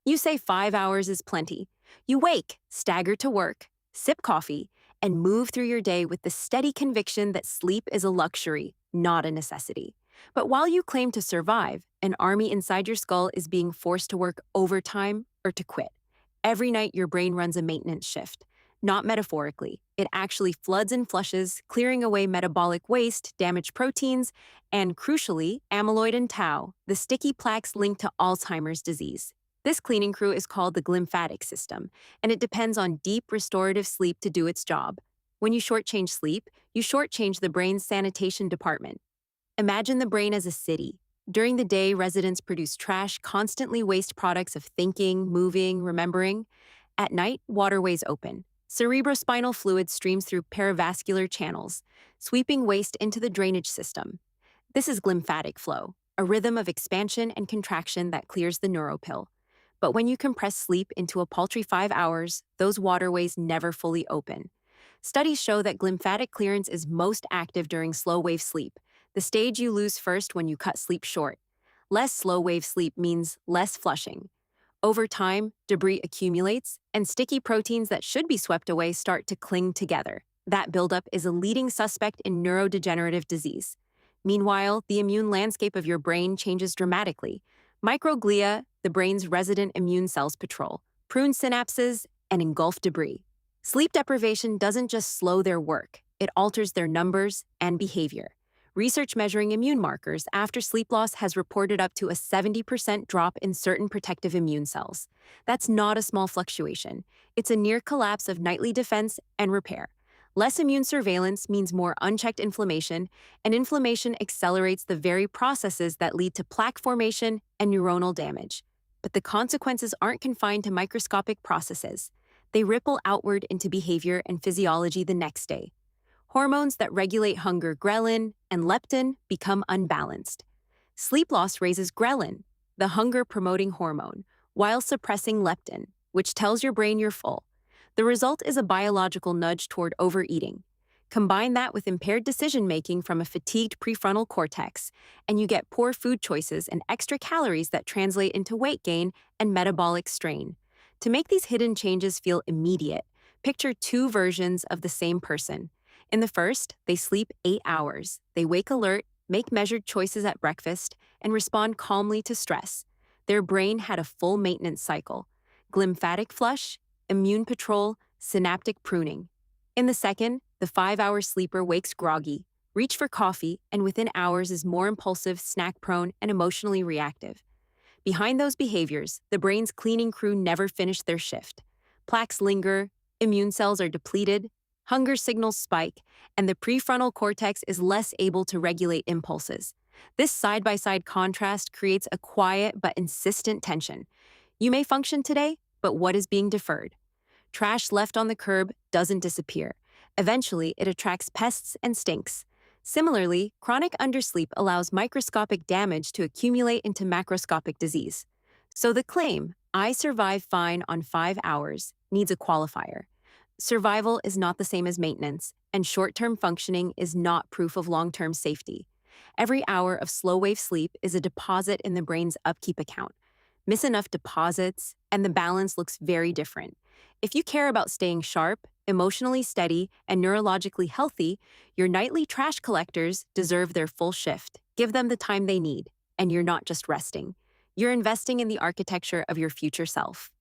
You say 5 hours is plenty. You wake, stagger to work, sip coffee, and move through your day with the steady conviction that sleep is a luxury, not a necessity. But while you claim to survive, an army inside your skull is being forced to work overtime or to quit. Every night, your brain runs a maintenance shift. Not metaphorically, it actually floods and flushes, clearing away metabolic waste, damaged proteins, and crucially, amyloid and tau, the sticky plaques linked to Alzheimer's disease. This cleaning crew is called the glymphatic system, and it depends on deep restorative sleep to do its job. When you shortchange sleep, you shortchange the brain's sanitation department. Imagine the brain as a city. During the day, residents produce trash, constantly waste products of thinking, moving, remembering. At night, waterways open. Cerebrospinal fluid streams through perivascular channels, sweeping waste into the drainage system. This is glymphatic flow, a rhythm of expansion and contraction that clears the neuropill. But when you compress sleep into a paltry 5 hours, those waterways never fully open. Studies show that glymphatic clearance is most active during slow-wave sleep, the stage you lose first when you cut sleep short. Less slow-wave sleep means less flushing. Over time, debris accumulates, and sticky proteins that should be swept away start to cling together. That buildup is a leading suspect in neurodegenerative disease. Meanwhile, the immune landscape of your brain changes dramatically. Microglia, the brain's resident immune cells patrol, prune synapses, and engulf debris. Sleep deprivation doesn't just slow their work, it alters their numbers and behavior. Research measuring immune markers after sleep loss has reported up to a 70% drop in certain protective immune cells. That's not a small fluctuation. It's a near collapse of nightly defense and repair. Less immune surveillance means more unchecked inflammation, and inflammation accelerates the very processes that lead to plaque formation and neuronal damage. But the consequences aren't confined to microscopic processes. They ripple outward into behavior and physiology the next day. Hormones that regulate hunger, ghrelin, and leptin, become unbalanced. Sleep loss raises ghrelin, the hunger-promoting hormone, while suppressing leptin, which tells your brain you're full. The result is a biological nudge toward overeating. Combine that with impaired decision-making from a fatigued prefrontal cortex, and you get poor food choices and extra calories that translate into weight gain and metabolic strain. To make these hidden changes feel immediate, picture two versions of the same person. In the first, they sleep 8 hours. They wake alert, make measured choices at breakfast, and respond calmly to stress. Their brain had a full maintenance cycle: glymphatic flush, immune patrol, synaptic pruning. In the second, the 5-hour sleeper wakes groggy, reach for coffee, and within hours is more impulsive, snack-prone, and emotionally reactive. Behind those behaviors, the brain's cleaning crew never finished their shift. Plaques linger, immune cells are depleted, hunger signals spike, and the prefrontal cortex is less able to regulate impulses. This side-by-side contrast creates a quiet but insistent tension. You may function today, but what is being deferred? Trash left on the curb doesn't disappear. Eventually, it attracts pests and stinks. Similarly, chronic undersleep allows microscopic damage to accumulate into macroscopic disease. So the claim, "I survive fine on 5 hours," needs a qualifier. Survival is not the same as maintenance, and short-term functioning is not proof of long-term safety. Every hour of slow-wave sleep is a deposit in the brain's upkeep account. Miss enough deposits, and the balance looks very different. If you care about staying sharp, emotionally steady, and neurologically healthy, your nightly trash collectors deserve their full shift. Give them the time they need, and you're not just resting. You're investing in the architecture of your future self.